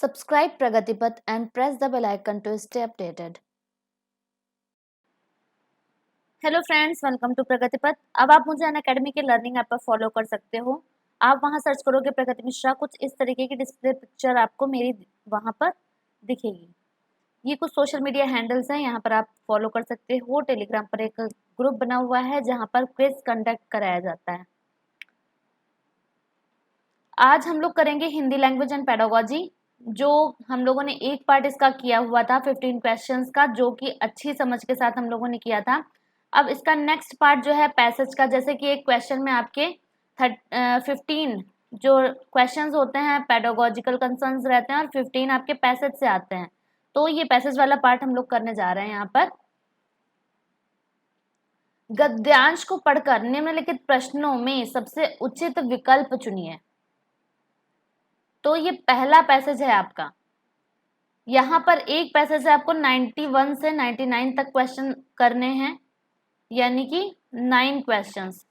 Subscribe Pragati Path and press the bell icon to stay updated. Hello friends, welcome to Pragati Path. अब आप मुझे Unacademy के learning app पर follow कर सकते हो। आप वहां सर्च करोगे प्रगति मिश्रा, कुछ इस तरीके की डिस्प्ले पिक्चर आपको मेरी वहां पर दिखेगी। ये कुछ सोशल मीडिया हैंडल्स हैं, यहाँ पर आप फॉलो कर सकते हो। टेलीग्राम पर एक ग्रुप बना हुआ है जहाँ पर क्विज कंडक्ट कराया जाता है। आज हम लोग करेंगे हिंदी लैंग्वेज एंड पेडागोजी। जो हम लोगों ने एक पार्ट इसका किया हुआ था 15 क्वेश्चंस का, जो कि अच्छी समझ के साथ हम लोगों ने किया था। अब इसका नेक्स्ट पार्ट जो है पैसेज का, जैसे कि एक क्वेश्चन में आपके 15 जो क्वेश्चंस होते हैं पेडागोजिकल कंसर्न्स रहते हैं और 15 आपके पैसेज से आते हैं। तो ये पैसेज वाला पार्ट हम लोग करने जा रहे हैं। यहाँ पर गद्यांश को पढ़कर निम्नलिखित प्रश्नों में सबसे उचित विकल्प चुनिए। तो ये पहला पैसेज है आपका। यहाँ पर एक पैसेज है, आपको 91 से 99 तक क्वेश्चन करने हैं, यानी कि 9 क्वेश्चंस।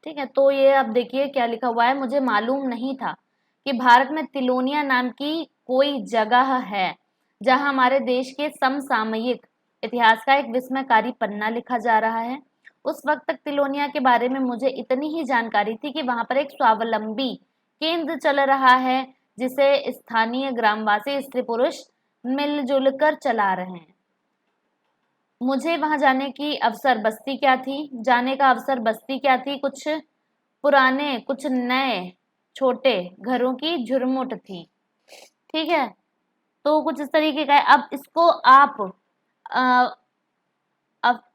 ठीक है, तो ये अब देखिए क्या लिखा हुआ है। मुझे मालूम नहीं था कि भारत में तिलोनिया नाम की कोई जगह है जहां हमारे देश के समसामयिक इतिहास का एक विस्मयकारी पन्ना लिखा जा रहा है। उस वक्त तक तिलोनिया के बारे में मुझे इतनी ही जानकारी थी कि वहां पर एक स्वावलंबी केंद्र चल रहा है जिसे स्थानीय ग्रामवासी स्त्री पुरुष मिलजुल कर चला रहे हैं। मुझे वहां जाने की अवसर बस्ती क्या थी, जाने का अवसर बस्ती क्या थी। कुछ पुराने कुछ नए छोटे घरों की झुरमुट थी। ठीक है, तो कुछ इस तरीके का है। अब इसको आप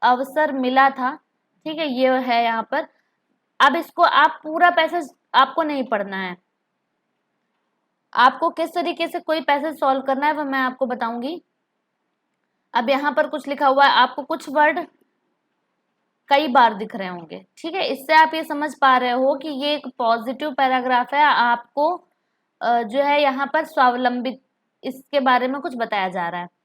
अवसर मिला था। ठीक है, ये है यहाँ पर। अब इसको आप पूरा पैसेज आपको नहीं पढ़ना है, आपको किस तरीके से कोई पैसेज सॉल्व करना है वो मैं आपको बताऊंगी। अब यहाँ पर कुछ लिखा हुआ है, आपको कुछ वर्ड कई बार दिख रहे होंगे। ठीक है, इससे आप ये समझ पा रहे हो कि ये एक पॉजिटिव पैराग्राफ है। आपको जो है यहाँ पर स्वावलंबी इसके बारे में कुछ बताया जा रहा है।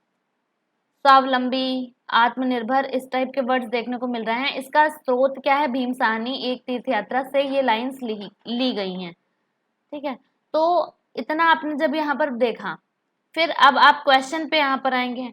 स्वावलंबी, आत्मनिर्भर, इस टाइप के वर्ड्स देखने को मिल रहे हैं। इसका स्रोत क्या है? भीम साहनी एक तीर्थ यात्रा से ये लाइंस ली गई हैं। ठीक है, तो इतना आपने जब यहाँ पर देखा, फिर अब आप क्वेश्चन पे यहाँ पर आएंगे।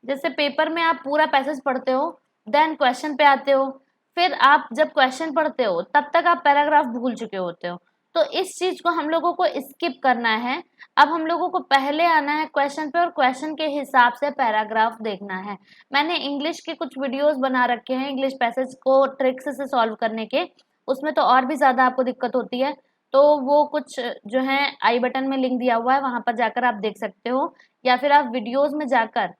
जैसे पेपर में आप पूरा पैसेज पढ़ते हो, देन क्वेश्चन पे आते हो, फिर आप जब क्वेश्चन पढ़ते हो तब तक आप पैराग्राफ भूल चुके होते हो। तो इस चीज को हम लोगों को स्किप करना है। अब हम लोगों को पहले आना है क्वेश्चन पे और क्वेश्चन के हिसाब से पैराग्राफ देखना है। मैंने इंग्लिश के कुछ वीडियोस बना रखे हैं इंग्लिश पैसेज को ट्रिक्स से सॉल्व करने के, उसमें तो और भी ज्यादा आपको दिक्कत होती है। तो वो कुछ जो है आई बटन में लिंक दिया हुआ है, वहां पर जाकर आप देख सकते हो, या फिर आप वीडियोस में जाकर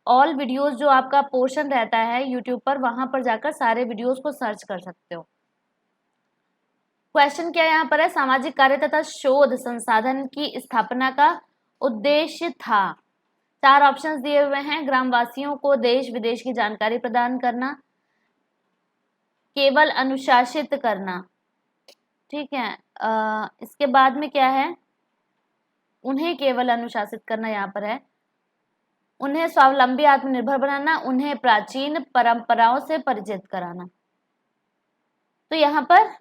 ऑल वीडियोस जो आपका पोर्शन रहता है यूट्यूब पर, वहां पर जाकर सारे वीडियोस को सर्च कर सकते हो। क्वेश्चन क्या यहाँ पर है? सामाजिक कार्य तथा शोध संसाधन की स्थापना का उद्देश्य था। 4 ऑप्शंस दिए हुए हैं। ग्रामवासियों को देश विदेश की जानकारी प्रदान करना, केवल अनुशासित करना। ठीक है, इसके बाद में क्या है? उन्हें केवल अनुशासित करना यहाँ पर है। उन्हें स्वावलंबी आत्मनिर्भर बनाना, उन्हें प्राचीन परंपराओं से परिचित कराना। तो यहाँ पर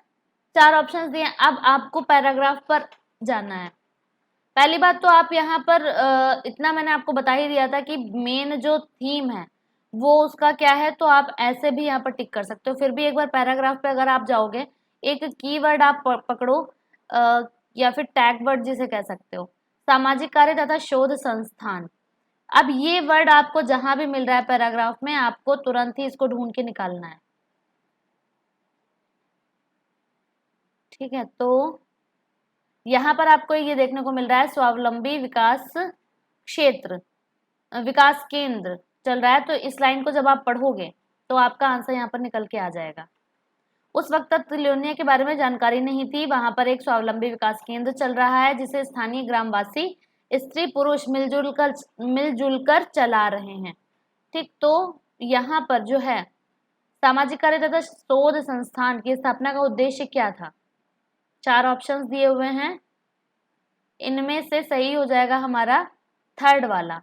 4 ऑप्शंस दिए। अब आपको पैराग्राफ पर जाना है। पहली बात तो आप यहाँ पर इतना मैंने आपको बता ही दिया था कि मेन जो थीम है वो उसका क्या है, तो आप ऐसे भी यहाँ पर टिक कर सकते हो। फिर भी एक बार पैराग्राफ पे अगर आप जाओगे, एक कीवर्ड आप पकड़ो, या फिर टैग वर्ड जिसे कह सकते हो, सामाजिक कार्य तथा शोध संस्थान। अब ये वर्ड आपको जहां भी मिल रहा है पैराग्राफ में, आपको तुरंत ही इसको ढूंढ के निकालना है। ठीक है, तो यहाँ पर आपको ये देखने को मिल रहा है स्वावलंबी विकास क्षेत्र, विकास केंद्र चल रहा है। तो इस लाइन को जब आप पढ़ोगे तो आपका आंसर यहाँ पर निकल के आ जाएगा। उस वक्त तक तिलोनिया के बारे में जानकारी नहीं थी। वहां पर एक स्वावलंबी विकास केंद्र चल रहा है जिसे स्थानीय ग्रामवासी स्त्री पुरुष मिलजुल कर चला रहे हैं। ठीक, तो यहाँ पर जो है सामाजिक कार्य तथा शोध संस्थान की स्थापना का उद्देश्य क्या था? 4 ऑप्शंस दिए हुए हैं, इनमें से सही हो जाएगा हमारा थर्ड वाला,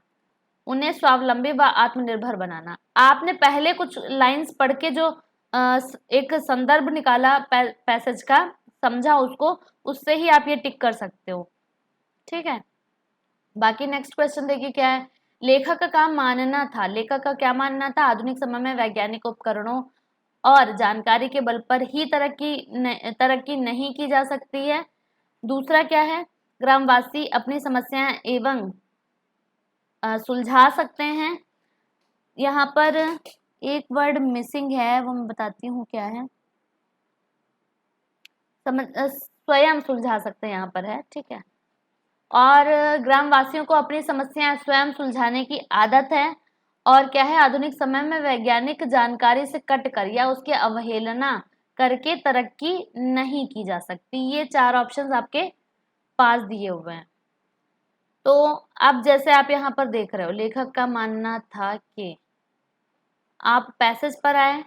उन्हें स्वावलंबी व आत्मनिर्भर बनाना। आपने पहले कुछ लाइंस पढ़ के जो एक संदर्भ निकाला पैसेज का, समझा उसको, उससे ही आप ये टिक कर सकते हो। ठीक है, बाकी नेक्स्ट क्वेश्चन देखिए क्या है। लेखक का काम मानना था, लेखक का क्या मानना था, आधुनिक समय में वैज्ञानिक उपकरणों और जानकारी के बल पर ही तरक्की नहीं की जा सकती है। दूसरा क्या है, ग्रामवासी अपनी समस्याएं एवं सुलझा सकते हैं। यहाँ पर एक वर्ड मिसिंग है, वो मैं बताती हूँ क्या है। स्वयं सुलझा सकते हैं यहाँ पर है, ठीक है। और ग्रामवासियों को अपनी समस्याएं स्वयं सुलझाने की आदत है। और क्या है, आधुनिक समय में वैज्ञानिक जानकारी से कटकर या उसकी अवहेलना करके तरक्की नहीं की जा सकती। ये चार ऑप्शंस आपके पास दिए हुए हैं। तो अब जैसे आप यहाँ पर देख रहे हो, लेखक का मानना था कि, आप पैसेज पर आए,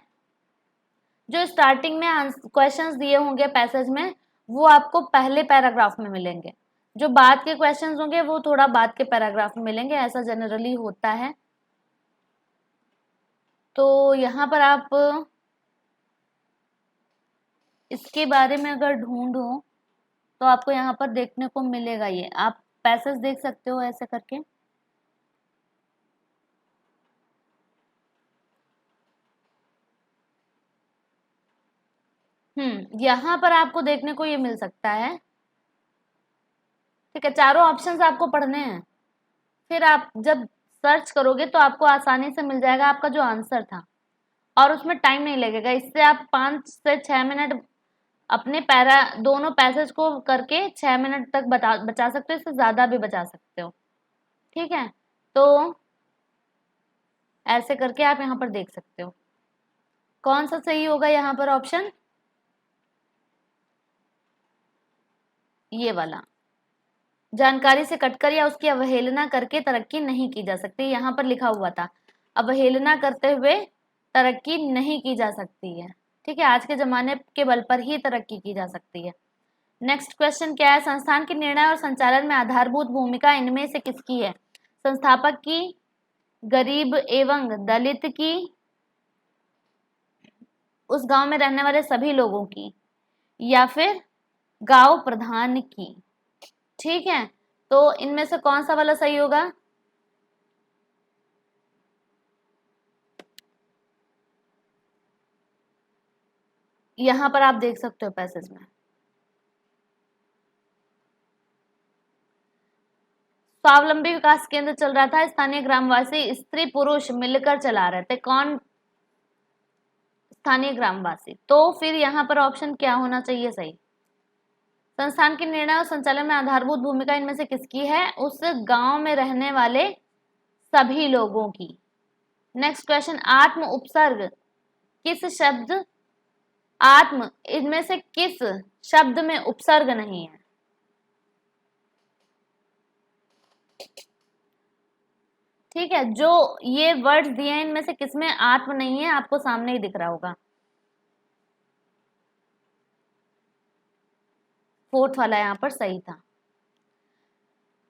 जो स्टार्टिंग में क्वेश्चंस दिए होंगे पैसेज में वो आपको पहले पैराग्राफ में मिलेंगे, जो बाद के क्वेश्चंस होंगे वो थोड़ा बाद के पैराग्राफ में मिलेंगे, ऐसा जनरली होता है। तो यहाँ पर आप इसके बारे में अगर ढूंढो तो आपको यहाँ पर देखने को मिलेगा, ये आप पैसेज देख सकते हो ऐसे करके। यहाँ पर आपको देखने को ये मिल सकता है, ठीक है। चारों ऑप्शंस आपको पढ़ने हैं, फिर आप जब सर्च करोगे तो आपको आसानी से मिल जाएगा आपका जो आंसर था, और उसमें टाइम नहीं लगेगा। इससे आप 5 से 6 मिनट अपने दोनों पैसेज को करके 6 मिनट तक बचा सकते हो, इससे ज्यादा भी बचा सकते हो, ठीक है। तो ऐसे करके आप यहाँ पर देख सकते हो कौन सा सही होगा। यहाँ पर ऑप्शन ये वाला, जानकारी से कटकर या उसकी अवहेलना करके तरक्की नहीं की जा सकती, यहाँ पर लिखा हुआ था अवहेलना करते हुए तरक्की नहीं की जा सकती है, ठीक है। आज के जमाने के बल पर ही तरक्की की जा सकती है। नेक्स्ट क्वेश्चन क्या है, संस्थान के निर्णय और संचालन में आधारभूत भूमिका इनमें से किसकी है, संस्थापक की, गरीब एवं दलित की, उस गांव में रहने वाले सभी लोगों की, या फिर गांव प्रधान की, ठीक है। तो इनमें से कौन सा वाला सही होगा, यहां पर आप देख सकते हो पैसेज में, स्वावलंबी विकास केंद्र चल रहा था, स्थानीय ग्रामवासी स्त्री पुरुष मिलकर चला रहे थे, कौन, स्थानीय ग्रामवासी। तो फिर यहाँ पर ऑप्शन क्या होना चाहिए सही, संस्थान के निर्णय और संचालन में आधारभूत भूमिका इनमें से किसकी है, उस गांव में रहने वाले सभी लोगों की। नेक्स्ट क्वेश्चन, आत्म उपसर्ग किस शब्द, आत्म इनमें से किस शब्द में उपसर्ग नहीं है, ठीक है। जो ये वर्ड्स दिए हैं इनमें से किसमें आत्म नहीं है, आपको सामने ही दिख रहा होगा, फोर्थ वाला यहाँ पर सही था।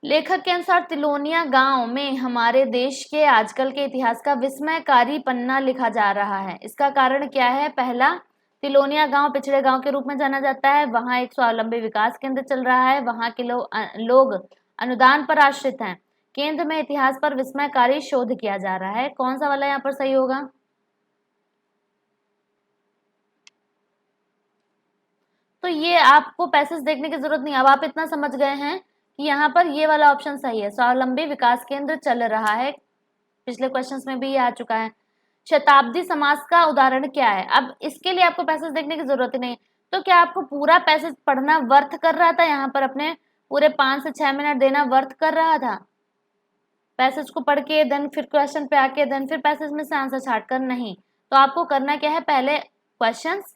लेखक के अनुसार तिलोनिया गांव में हमारे देश के आजकल के इतिहास का विस्मयकारी पन्ना लिखा जा रहा है, इसका कारण क्या है। पहला, तिलोनिया गांव पिछड़े गांव के रूप में जाना जाता है, वहां एक स्वावलंबी विकास केंद्र चल रहा है, वहां के लोग अनुदान पर आश्रित हैं, केंद्र में इतिहास पर विस्मयकारी शोध किया जा रहा है, कौन सा वाला यहाँ पर सही होगा। तो ये आपको पैसेज देखने की जरूरत नहीं, अब आप इतना समझ गए हैं कि यहाँ पर ये वाला ऑप्शन सही है, स्वावलंबी विकास केंद्र चल रहा है, पिछले क्वेश्चंस में भी ये आ चुका है। शताब्दी समास का उदाहरण क्या है, अब इसके लिए आपको पैसेज देखने की जरूरत ही नहीं। तो क्या आपको पूरा पैसेज पढ़ना वर्थ कर रहा था, यहाँ पर अपने पूरे 5 से 6 मिनट देना वर्थ कर रहा था, पैसेज को पढ़ के देन फिर क्वेश्चन पे आके देन फिर पैसेज में से आंसर छाट कर, नहीं। तो आपको करना क्या है, पहले क्वेश्चंस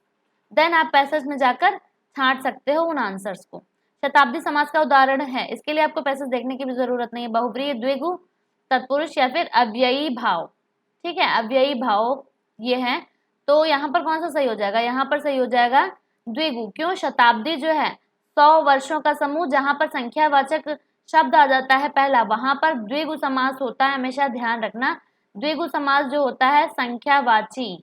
देन आप पैसेज में जाकर छांट सकते हो उन आंसर्स को। शताब्दी समास का उदाहरण है, इसके लिए आपको पैसेज देखने की भी जरूरत नहीं है, बहुव्रीहि, द्विगु, तत्पुरुष या फिर अव्ययी भाव, ठीक है, अव्ययी भाव ये है। तो यहाँ पर कौन सा सही हो जाएगा, यहाँ पर सही हो जाएगा द्विगु, क्यों, शताब्दी जो है 100 वर्षों का समूह, जहां पर संख्यावाचक शब्द आ जाता है पहला, वहां पर द्विगु समास होता है, हमेशा ध्यान रखना। द्विगु समास जो होता है संख्यावाची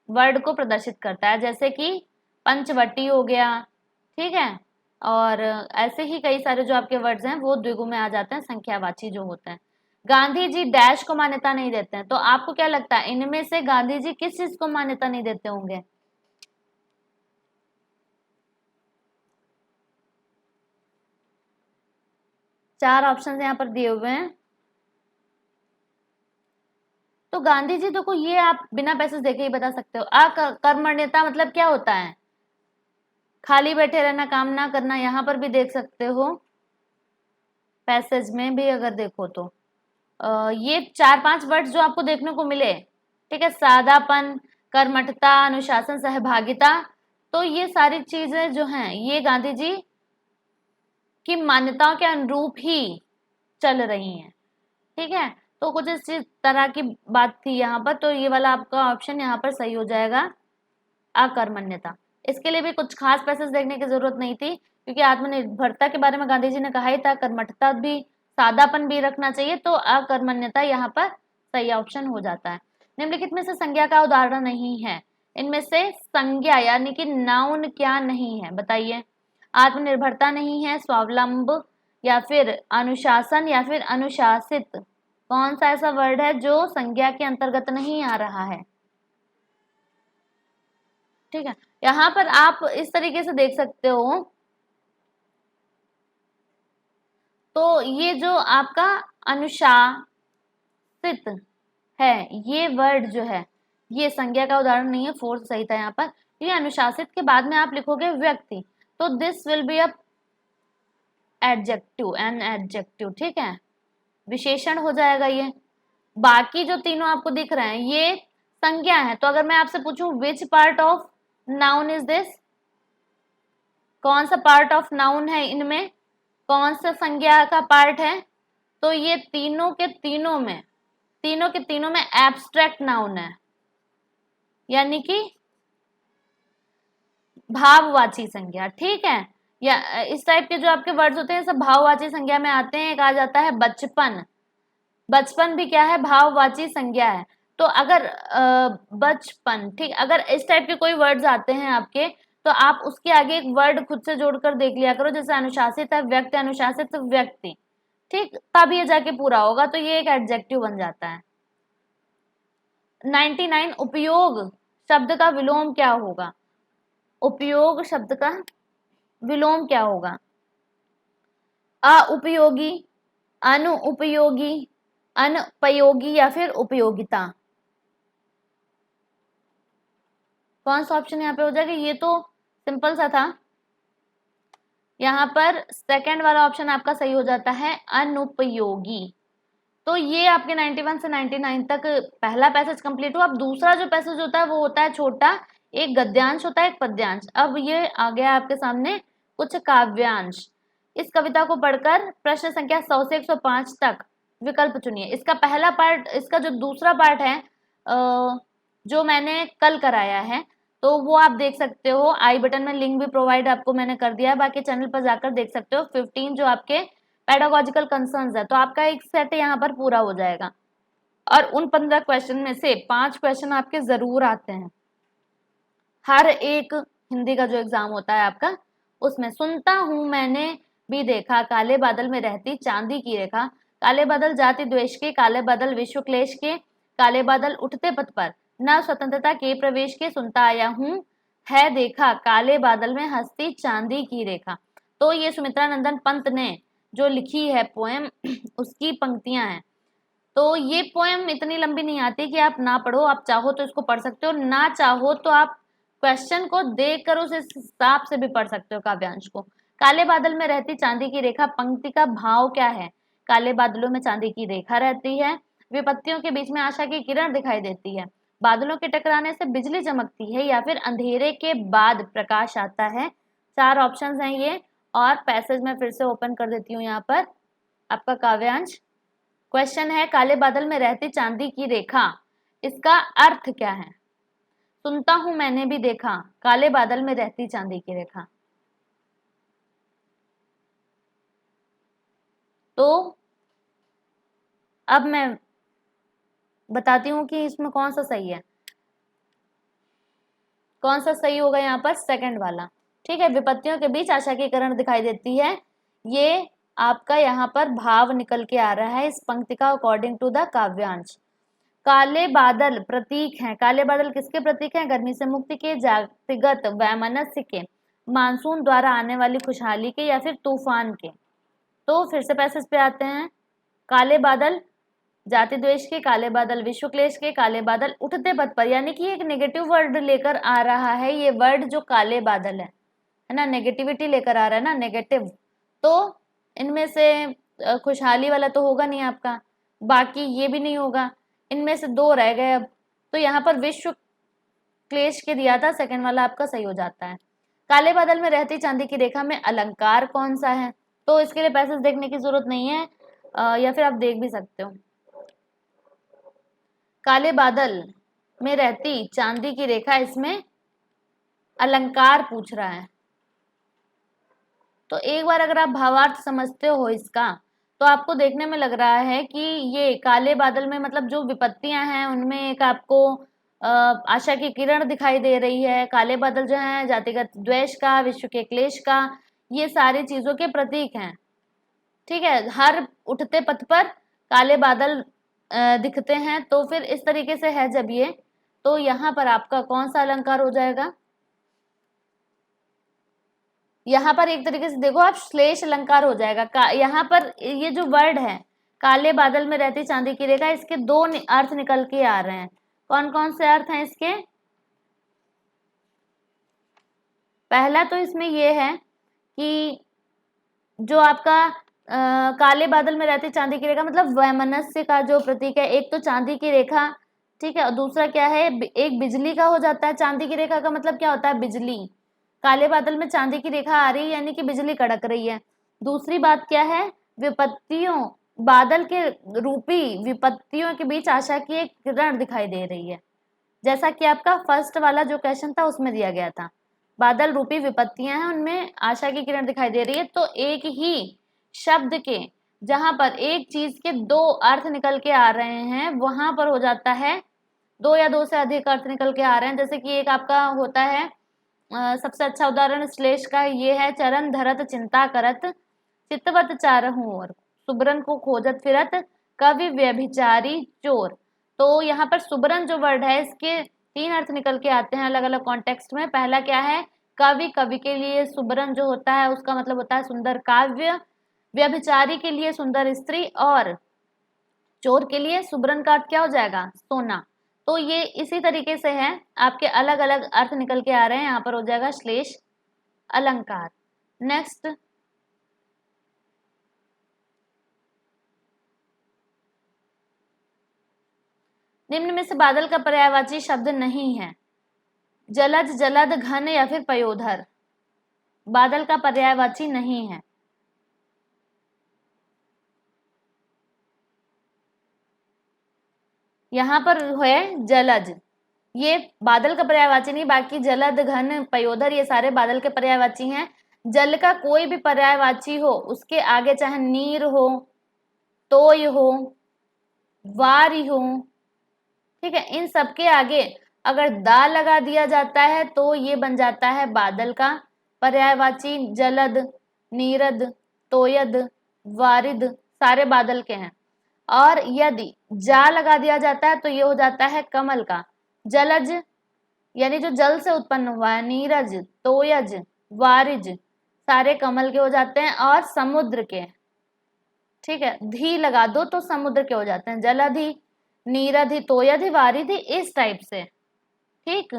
वर्ड को प्रदर्शित करता है, जैसे कि पंचवटी हो गया, ठीक है, और ऐसे ही कई सारे जो आपके वर्ड्स हैं वो द्विगु में आ जाते हैं, संख्यावाची जो होते हैं। गांधी जी डैश को मान्यता नहीं देते हैं, तो आपको क्या लगता है इनमें से गांधी जी किस चीज को मान्यता नहीं देते होंगे? चार ऑप्शन यहाँ पर दिए हुए हैं। तो गांधी जी देखो, ये आप बिना पैसे देखे ही बता सकते हो। अकर्मण्यता मतलब क्या होता है? खाली बैठे रहना, काम ना करना। यहां पर भी देख सकते हो, पैसेज में भी अगर देखो तो ये चार पांच वर्ड जो आपको देखने को मिले, ठीक है, सादापन, कर्मठता, अनुशासन, सहभागिता, तो ये सारी चीजें जो हैं ये गांधी जी की मान्यताओं के अनुरूप ही चल रही हैं। ठीक है, तो कुछ इस चीज तरह की बात थी यहाँ पर, तो ये वाला आपका ऑप्शन यहाँ पर सही हो जाएगा, अकर्मण्यता। इसके लिए भी कुछ खास पैसेज देखने की जरूरत नहीं थी, क्योंकि आत्मनिर्भरता के बारे में गांधी जी ने कहा ही था, कर्मठता भी, सादापन भी रखना चाहिए, तो अकर्मण्यता यहाँ पर सही ऑप्शन हो जाता है। निम्नलिखित में से संज्ञा का उदाहरण नहीं है। इनमें से संज्ञा यानी कि नाउन क्या नहीं है, बताइए। आत्मनिर्भरता नहीं है, स्वावलंब, या फिर अनुशासन, या फिर अनुशासित। कौन सा ऐसा वर्ड है जो संज्ञा के अंतर्गत नहीं आ रहा है? ठीक है, यहां पर आप इस तरीके से देख सकते हो, तो ये जो आपका अनुशासित है, ये वर्ड जो है ये संज्ञा का उदाहरण नहीं है, फोर्थ सही था यहाँ पर। ये अनुशासित के बाद में आप लिखोगे व्यक्ति, तो this will be a adjective, an adjective, ठीक है, विशेषण हो जाएगा ये। बाकी जो तीनों आपको दिख रहे हैं ये संज्ञा है। तो अगर मैं आपसे पूछूं which part of noun is this, कौन सा पार्ट ऑफ नाउन है इनमें, कौन सा संज्ञा का पार्ट है, तो ये तीनों के तीनों में एब्स्ट्रैक्ट नाउन है, यानी कि भाववाची संज्ञा। ठीक है, या इस टाइप के जो आपके वर्ड्स होते हैं सब भाववाची संज्ञा में आते हैं। एक आ जाता है बचपन, बचपन भी क्या है, भाववाची संज्ञा है। तो अगर बचपन, ठीक, अगर इस टाइप के कोई वर्ड्स आते हैं आपके, तो आप उसके आगे एक वर्ड खुद से जोड़कर देख लिया करो, जैसे अनुशासित है व्यक्ति, अनुशासित व्यक्ति, ठीक, तब ये जाके पूरा होगा, तो ये एक एडजेक्टिव बन जाता है। 99 उपयोग शब्द का विलोम क्या होगा? उपयोग शब्द का विलोम क्या होगा? अउपयोगी, अनुपयोगी, अनुपयोगी, या फिर उपयोगिता। कौन सा ऑप्शन यहाँ पे हो जाएगा? ये तो सिंपल सा था, यहाँ पर सेकंड वाला ऑप्शन आपका सही हो जाता है, अनुपयोगी। तो ये आपके 91 से 99 तक पहला पैसेज कंप्लीट हुआ। अब दूसरा जो पैसेज होता है वो होता है छोटा, एक गद्यांश होता है, एक पद्यांश। अब ये आ गया आपके सामने कुछ काव्यांश। इस कविता को पढ़कर प्रश्न संख्या 100 से 105 तक विकल्प चुनिए। इसका पहला पार्ट, इसका जो दूसरा पार्ट है जो मैंने कल कराया है, तो वो आप देख सकते हो, आई बटन में लिंक भी प्रोवाइड आपको मैंने कर दिया है, बाकी चैनल पर जाकर देख सकते हो। 15 जो आपके पेडागोजिकल कंसर्न्स है, तो आपका एक सेट यहाँ पर पूरा हो जाएगा। और उन 15 क्वेश्चन में से 5 क्वेश्चन आपके जरूर आते हैं हर एक हिंदी का जो एग्जाम होता है आपका उसमें। सुनता हूं मैंने भी देखा, काले बादल में रहती चांदी की रेखा, काले बादल जाति द्वेष के, काले बादल विश्व क्लेश के, काले बादल उठते पथ पर, न स्वतंत्रता के प्रवेश के, सुनता आया हूं है देखा, काले बादल में हंसती चांदी की रेखा। तो ये सुमित्रा नंदन पंत ने जो लिखी है पोएम उसकी पंक्तियां हैं। तो ये पोएम इतनी लंबी नहीं आती कि आप ना पढ़ो, आप चाहो तो इसको पढ़ सकते हो, ना चाहो तो आप क्वेश्चन को देख कर उस हिसाब से भी पढ़ सकते हो काव्यांश को। काले बादल में रहती चांदी की रेखा, पंक्ति का भाव क्या है? काले बादलों में चांदी की रेखा रहती है, विपत्तियों के बीच में आशा की किरण दिखाई देती है, बादलों के टकराने से बिजली चमकती है, या फिर अंधेरे के बाद प्रकाश आता है। 4 ऑप्शंस हैं ये, और पैसेज में फिर से ओपन कर देती हूँ यहाँ पर आपका काव्यांश। क्वेश्चन है, काले बादल में रहती चांदी की रेखा, इसका अर्थ क्या है? सुनता हूं मैंने भी देखा, काले बादल में रहती चांदी की रेखा। तो अब मैं बताती हूं कि इसमें कौन सा सही है। कौन सा सही होगा यहाँ पर? सेकंड वाला, ठीक है, विपत्तियों के बीच आशा की किरण दिखाई देती है, ये आपका यहाँ पर भाव निकल के आ रहा है इस पंक्ति का अकॉर्डिंग टू द काव्यांश। काले बादल प्रतीक हैं, काले बादल किसके प्रतीक हैं? गर्मी से मुक्ति के, जातिगत वैमनस्य के, मानसून द्वारा आने वाली खुशहाली के, या फिर तूफान के। तो फिर से पैसेज पे आते हैं। काले बादल जाति द्वेष के, काले बादल विश्व क्लेश के, काले बादल उठते पथ पर, यानी कि एक नेगेटिव वर्ड लेकर आ रहा है ये वर्ड जो काले बादल है ना, नेगेटिविटी लेकर आ रहा है ना, नेगेटिव। तो इनमें से खुशहाली वाला तो होगा नहीं आपका, बाकी ये भी नहीं होगा, इनमें से दो रह गए अब। तो यहाँ पर विश्व क्लेश के दिया था, सेकंड वाला आपका सही हो जाता है। काले बादल में रहती चांदी की रेखा में अलंकार कौन सा है? तो इसके लिए पैसेज देखने की जरूरत नहीं है, या फिर आप देख भी सकते हो। काले बादल में रहती चांदी की रेखा, इसमें अलंकार पूछ रहा है। तो एक बार अगर आप भावार्थ समझते हो इसका, तो आपको देखने में लग रहा है कि ये काले बादल में मतलब जो विपत्तियां हैं उनमें एक आपको आशा की किरण दिखाई दे रही है। काले बादल जो है जातिगत द्वेष का, विश्व के क्लेश का, ये सारी चीजों के प्रतीक हैं। ठीक है, हर उठते पथ पर काले बादल दिखते हैं। तो फिर इस तरीके से है जब ये, तो यहाँ पर आपका कौन सा अलंकार हो जाएगा? यहाँ पर एक तरीके से देखो आप, श्लेष अलंकार हो जाएगा। यहाँ पर ये जो वर्ड है काले बादल में रहती चांदी की रेखा, इसके दो अर्थ निकल के आ रहे हैं। कौन कौन से अर्थ हैं इसके? पहला तो इसमें ये है कि जो आपका काले बादल में रहती चांदी की रेखा मतलब वैमनस्य का जो प्रतीक है, एक तो चांदी की रेखा, ठीक है, और दूसरा क्या है, एक बिजली का हो जाता है। चांदी की रेखा का मतलब क्या होता है? बिजली। काले बादल में चांदी की रेखा आ रही है यानी कि बिजली कड़क रही है। दूसरी बात क्या है? विपत्तियों, बादल के रूपी विपत्तियों के बीच आशा की एक किरण दिखाई दे रही है, जैसा कि आपका फर्स्ट वाला जो क्वेश्चन था उसमें दिया गया था। बादल रूपी विपत्तियां हैं, उनमें आशा की किरण दिखाई दे रही है। तो एक ही शब्द के जहां पर एक चीज के दो अर्थ निकल के आ रहे हैं, वहां पर हो जाता है दो या दो से अधिक अर्थ निकल के आ रहे हैं। जैसे कि एक आपका होता है, सबसे अच्छा उदाहरण श्लेष का ये है, चरण धरत चिंता करत, चितवत चारहु ओर, सुबरन को खोजत फिरत, कवि व्यभिचारी चोर। तो यहाँ पर सुबरन जो वर्ड है, इसके तीन अर्थ निकल के आते हैं अलग अलग कॉन्टेक्स्ट में। पहला क्या है? कवि, कवि के लिए सुबरन जो होता है उसका मतलब होता है सुंदर काव्य, व्यभिचारी के लिए सुंदर स्त्री, और चोर के लिए सुबरन का अर्थ क्या हो जाएगा? सोना। तो ये इसी तरीके से है, आपके अलग अलग अर्थ निकल के आ रहे हैं, यहाँ पर हो जाएगा श्लेष अलंकार। नेक्स्ट, निम्न में से बादल का पर्यायवाची शब्द नहीं है? जलज, जलद, घन या फिर पयोधर। बादल का पर्यायवाची नहीं है। यहाँ पर है जलज, ये बादल का पर्यायवाची नहीं, बाकी जलद, घन, पयोधर ये सारे बादल के पर्यायवाची हैं। जल का कोई भी पर्यायवाची हो, उसके आगे चाहे नीर हो, तोय हो, वारी हो, ठीक है, इन सबके आगे अगर दा लगा दिया जाता है तो ये बन जाता है बादल का पर्यायवाची। जलद, नीरद, तोयद, वारिद सारे बादल के हैं। और यदि जा लगा दिया जाता है तो ये हो जाता है कमल का। जलज यानी जो जल से उत्पन्न हुआ है, नीरज, तोयज, वारिज सारे कमल के हो जाते हैं, और समुद्र के, ठीक है, धी लगा दो तो समुद्र के हो जाते हैं। जलधि, नीरधि, तोयधि, वारिधि, इस टाइप से। ठीक,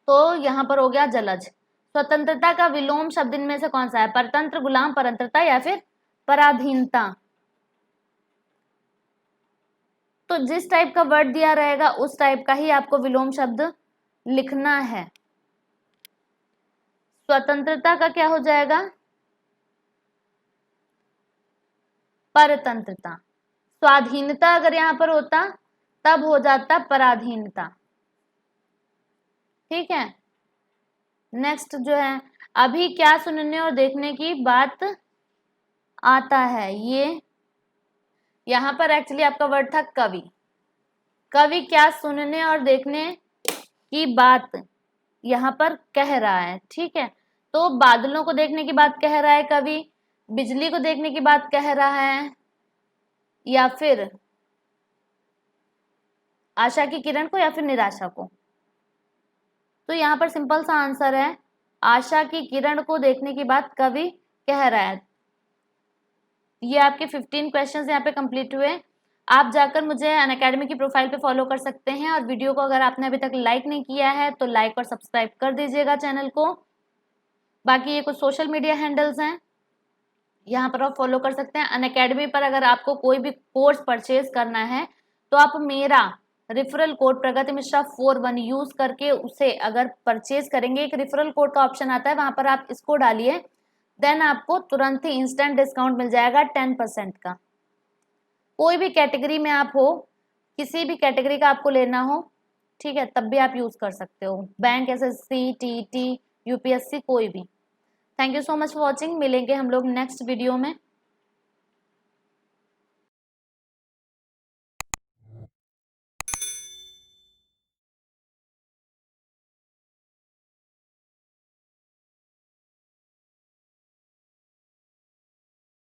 तो यहां पर हो गया जलज। स्वतंत्रता का विलोम शब्द इनमें से कौन सा है? परतंत्र, गुलाम, परतंत्रता या फिर पराधीनता। तो जिस टाइप का वर्ड दिया रहेगा उस टाइप का ही आपको विलोम शब्द लिखना है। स्वतंत्रता का क्या हो जाएगा? परतंत्रता। स्वाधीनता अगर यहां पर होता तब हो जाता पराधीनता। ठीक है, नेक्स्ट जो है, अभी क्या सुनने और देखने की बात आता है, ये यहां पर एक्चुअली आपका वर्ड था कवि। कवि क्या सुनने और देखने की बात यहाँ पर कह रहा है, ठीक है। तो बादलों को देखने की बात कह रहा है कवि, बिजली को देखने की बात कह रहा है, या फिर आशा की किरण को, या फिर निराशा को। तो यहाँ पर सिंपल सा आंसर है, आशा की किरण को देखने की बात कवि कह रहा है। ये आपके 15 क्वेश्चंस यहाँ पे कंप्लीट हुए। आप जाकर मुझे अनअकैडमी की प्रोफाइल पे फॉलो कर सकते हैं, और वीडियो को अगर आपने अभी तक लाइक नहीं किया है तो लाइक और सब्सक्राइब कर दीजिएगा चैनल को। बाकी ये कुछ सोशल मीडिया हैंडल्स हैं, यहाँ पर आप फॉलो कर सकते हैं। अनअकैडमी पर अगर आपको कोई भी कोर्स परचेज करना है तो आप मेरा रेफरल कोड प्रगति मिश्रा 41 यूज करके उसे अगर परचेज करेंगे, एक रेफरल कोड का ऑप्शन आता है, वहां पर आप इसको डालिए, देन आपको तुरंत ही इंस्टेंट डिस्काउंट मिल जाएगा 10% का। कोई भी कैटेगरी में आप हो, किसी भी कैटेगरी का आपको लेना हो, ठीक है, तब भी आप यूज कर सकते हो, बैंक, एसएससी, टीटी, यूपीएससी, कोई भी। Thank you so much for watching. मिलेंगे हम लोग नेक्स्ट वीडियो में।